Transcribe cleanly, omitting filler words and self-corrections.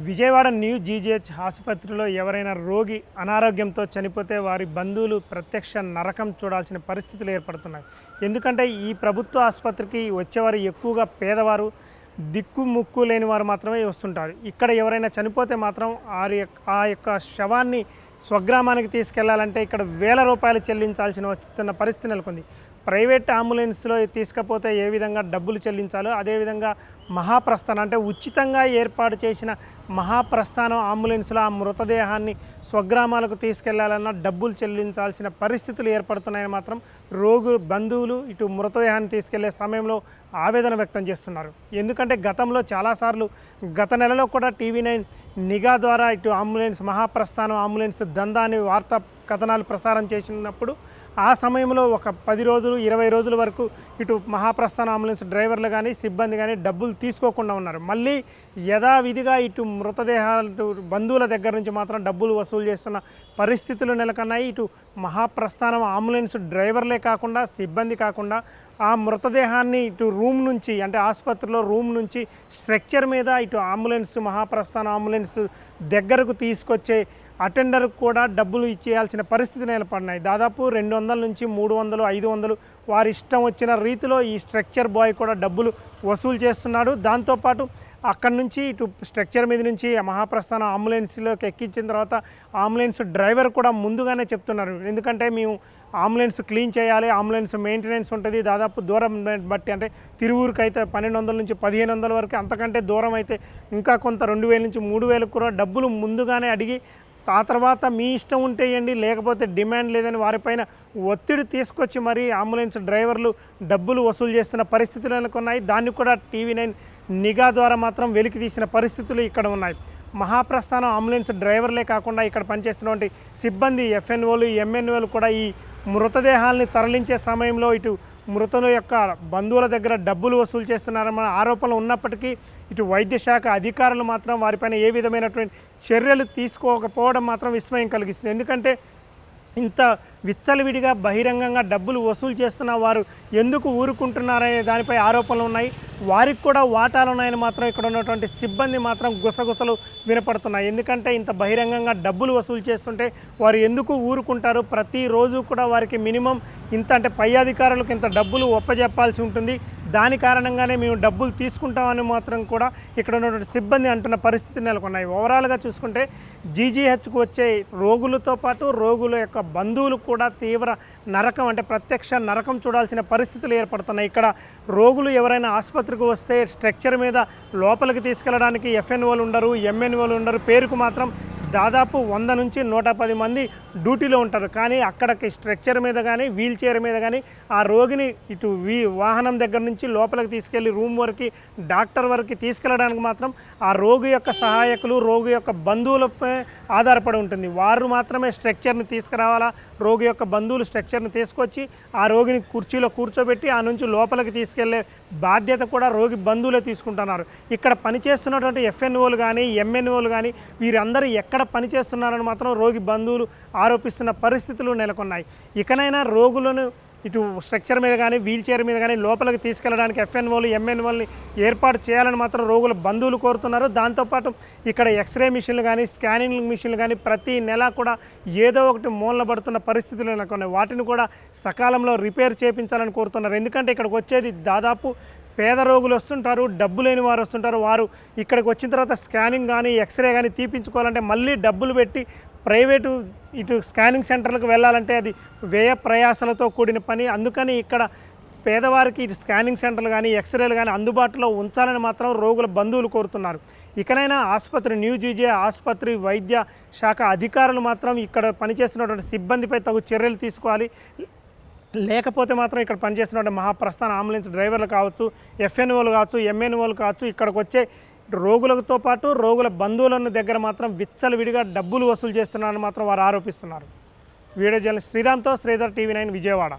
Vijayawada new GGH ఆసుపత్రిలో ఎవరైనా రోగి అనారోగ్యంతో చనిపోతే వారి బంధువులు ప్రత్యక్ష నరకం చూడాల్సిన పరిస్థితులు ఏర్పడుతున్నాయి. ఎందుకంటే ఈ ప్రభుత్వ ఆసుపత్రికి వచ్చేవారు ఎక్కువగా పేదవారు, దిక్కు ముక్కు లేని వారు మాత్రమే వస్తుంటారు. ఇక్కడ ఎవరైనా చనిపోతే మాత్రం ఆ యొక్క శవాన్ని స్వగ్రామానికి తీసుకెళ్లాలంటే ఇక్కడ వేల రూపాయలు చెల్లించాల్సిన వస్తున్న పరిస్థితి నెలకొంది. ప్రైవేట్ అంబులెన్స్లో తీసుకపోతే ఏ విధంగా డబ్బులు చెల్లించాలో అదేవిధంగా మహాప్రస్థానం అంటే ఉచితంగా ఏర్పాటు చేసిన మహాప్రస్థానం అంబులెన్స్లో ఆ మృతదేహాన్ని స్వగ్రామాలకు తీసుకెళ్లాలన్నా డబ్బులు చెల్లించాల్సిన పరిస్థితులు ఏర్పడుతున్నాయని మాత్రం బంధువులు ఇటు మృతదేహాన్ని తీసుకెళ్లే సమయంలో ఆవేదన వ్యక్తం చేస్తున్నారు. ఎందుకంటే గతంలో చాలాసార్లు గత నెలలో కూడా TV9 నిఘా ద్వారా ఇటు అంబులెన్స్ మహాప్రస్థానం అంబులెన్స్ దందాన్ని వార్తా కథనాలు ప్రసారం చేసినప్పుడు ఆ సమయంలో ఒక 10 రోజులు 20 రోజుల వరకు ఇటు మహాప్రస్థానం అంబులెన్స్ డ్రైవర్లు కానీ సిబ్బంది కానీ డబ్బులు తీసుకోకుండా ఉన్నారు. మళ్ళీ యథావిధిగా ఇటు మృతదేహాలు బంధువుల దగ్గర నుంచి మాత్రం డబ్బులు వసూలు చేస్తున్న పరిస్థితులు నెలకొన్నాయి. ఇటు మహాప్రస్థానం అంబులెన్స్ డ్రైవర్లే కాకుండా సిబ్బంది కాకుండా ఆ మృతదేహాన్ని ఇటు రూమ్ నుంచి అంటే ఆసుపత్రిలో రూమ్ నుంచి స్ట్రక్చర్ మీద ఇటు అంబులెన్స్ మహాప్రస్థానం అంబులెన్స్ దగ్గరకు తీసుకొచ్చే అటెండర్కి కూడా డబ్బులు ఇచ్చేయాల్సిన పరిస్థితి నెలకొన్నాయి. దాదాపు 200 నుంచి 300, 500 వారి ఇష్టం వచ్చిన రీతిలో ఈ స్ట్రక్చర్ బాయ్ కూడా డబ్బులు వసూలు చేస్తున్నాడు. దాంతోపాటు అక్కడి నుంచి ఇటు స్ట్రక్చర్ మీద నుంచి మహాప్రస్థానం అంబులెన్స్లోకి ఎక్కించిన తర్వాత అంబులెన్స్ డ్రైవర్ కూడా ముందుగానే చెప్తున్నారు. ఎందుకంటే మేము అంబులెన్స్ క్లీన్ చేయాలి, అంబులెన్స్ మెయింటెనెన్స్ ఉంటుంది. దాదాపు దూరం బట్టి అంటే తిరువూరుకి అయితే 1200 నుంచి 1500 వరకు, అంతకంటే దూరం అయితే ఇంకా కొంత 2000 నుంచి 3000 కూడా డబ్బులు ముందుగానే అడిగి ఆ తర్వాత మీ ఇష్టం ఉంటే ఇవ్వండి లేకపోతే డిమాండ్ లేదని వారిపైన ఒత్తిడి తీసుకొచ్చి మరీ అంబులెన్స్ డ్రైవర్లు డబ్బులు వసూలు చేస్తున్న పరిస్థితులు నెలకొన్నాయి. దాన్ని కూడా TV9 నిఘా ద్వారా మాత్రం వెలికి తీసిన పరిస్థితులు ఇక్కడ ఉన్నాయి. మహాప్రస్థానం అంబులెన్స్ డ్రైవర్లే కాకుండా ఇక్కడ పనిచేస్తున్నటువంటి సిబ్బంది FNOలు MNOలు కూడా ఈ మృతదేహాల్ని తరలించే సమయంలో ఇటు మృతుల యొక్క బంధువుల దగ్గర డబ్బులు వసూలు చేస్తున్నారన్న ఆరోపణలు ఉన్నప్పటికీ ఇటు వైద్య శాఖ అధికారులు మాత్రం వారిపైన ఏ విధమైనటువంటి చర్యలు తీసుకోకపోవడం మాత్రం విస్మయం కలిగిస్తుంది. ఎందుకంటే ఇంత విచ్చలవిడిగా బహిరంగంగా డబ్బులు వసూలు చేస్తున్న వారు ఎందుకు ఊరుకుంటున్నారనే దానిపై ఆరోపణలు ఉన్నాయి. వారికి కూడా వాటాలు ఉన్నాయని మాత్రం ఇక్కడ ఉన్నటువంటి సిబ్బంది మాత్రం గుసగుసలు వినపడుతున్నాయి. ఎందుకంటే ఇంత బహిరంగంగా డబ్బులు వసూలు చేస్తుంటే వారు ఎందుకు ఊరుకుంటారు? ప్రతిరోజు కూడా వారికి మినిమం ఇంత అంటే పై అధికారులకు ఇంత డబ్బులు ఒప్పజెప్పాల్సి ఉంటుంది. దాని కారణంగానే మేము డబ్బులు తీసుకుంటామని మాత్రం కూడా ఇక్కడ ఉన్నటువంటి సిబ్బంది అంటున్న పరిస్థితి నెలకొన్నాయి. ఓవరాల్గా చూసుకుంటే జీజీహెచ్కు వచ్చే రోగులతో పాటు రోగుల యొక్క బంధువులు కూడా తీవ్ర నరకం అంటే ప్రత్యక్ష నరకం చూడాల్సిన పరిస్థితులు ఏర్పడుతున్నాయి. ఇక్కడ రోగులు ఎవరైనా ఆసుపత్రికి వస్తే స్ట్రక్చర్ మీద లోపలికి తీసుకెళ్ళడానికి FNOలు ఉండరు, MNOలు ఉండరు. పేరుకు మాత్రం దాదాపు 100 నుంచి 110 మంది డ్యూటీలో ఉంటారు. కానీ అక్కడికి స్ట్రక్చర్ మీద కానీ వీల్ చైర్ మీద కానీ ఆ రోగిని ఇటు వాహనం దగ్గర నుంచి లోపలికి తీసుకెళ్ళి రూమ్ వరకు డాక్టర్ వరకు తీసుకెళ్ళడానికి మాత్రం ఆ రోగి యొక్క సహాయకులు రోగి యొక్క బంధువులపై ఆధారపడి ఉంటుంది. వారు మాత్రమే స్ట్రక్చర్ని తీసుకురావాలా, రోగి యొక్క బంధువులు స్ట్రక్చర్ని తీసుకొచ్చి ఆ రోగిని కుర్చీలో కూర్చోబెట్టి ఆ నుంచి లోపలికి తీసుకెళ్లే బాధ్యత కూడా రోగి బంధువులే తీసుకుంటున్నారు. ఇక్కడ పనిచేస్తున్నటువంటి FNOలు కానీ MNOలు కానీ వీరందరూ ఎక్కడ పనిచేస్తున్నారని మాత్రం రోగి బంధువులు ఆరోపిస్తున్న పరిస్థితులు నెలకొన్నాయి. ఇకనైనా రోగులను ఇటు స్ట్రక్చర్ మీద కానీ వీల్ చైర్ మీద కానీ లోపలికి తీసుకెళ్ళడానికి FNOలు MNOలని ఏర్పాటు చేయాలని మాత్రం రోగుల బంధువులు కోరుతున్నారు. దాంతోపాటు ఇక్కడ ఎక్స్రే మిషన్లు కానీ స్కానింగ్ మిషన్లు కానీ ప్రతి నెల కూడా ఏదో ఒకటి మూలనబడుతున్న పరిస్థితులు నెలకొన్నాయి. వాటిని కూడా సకాలంలో రిపేర్ చేయించాలని కోరుతున్నారు. ఎందుకంటే ఇక్కడికి వచ్చేది దాదాపు పేద రోగులు వస్తుంటారు, డబ్బు లేని వారు వస్తుంటారు. వారు ఇక్కడికి వచ్చిన తర్వాత స్కానింగ్ కానీ ఎక్స్రే కానీ తీపించుకోవాలంటే మళ్ళీ డబ్బులు పెట్టి ప్రైవేటు ఇటు స్కానింగ్ సెంటర్లకు వెళ్ళాలంటే అది వ్యయ ప్రయాసాలతో కూడిన పని. అందుకని ఇక్కడ పేదవారికి ఇటు స్కానింగ్ సెంటర్లు కానీ ఎక్స్రేలు కానీ అందుబాటులో ఉంచాలని మాత్రం రోగుల బంధువులు కోరుతున్నారు. ఇకనైనా న్యూ జీజే ఆసుపత్రి వైద్య శాఖ అధికారులు మాత్రం ఇక్కడ పనిచేస్తున్నటువంటి సిబ్బందిపై తగు చర్యలు తీసుకోవాలి. లేకపోతే మాత్రం ఇక్కడ పనిచేస్తున్న మహాప్రస్థాన అంబులెన్స్ డ్రైవర్లు కావచ్చు, FNOలు కావచ్చు, MNOలు కావచ్చు, ఇక్కడికి వచ్చే రోగులతో పాటు రోగుల బంధువుల దగ్గర మాత్రం విచ్చలవిడిగా డబ్బులు వసూలు చేస్తున్నారని మాత్రం వారు ఆరోపిస్తున్నారు. వీడియో జర్నలిస్ట్ శ్రీరామ్తో శ్రీధర్, TV9 విజయవాడ.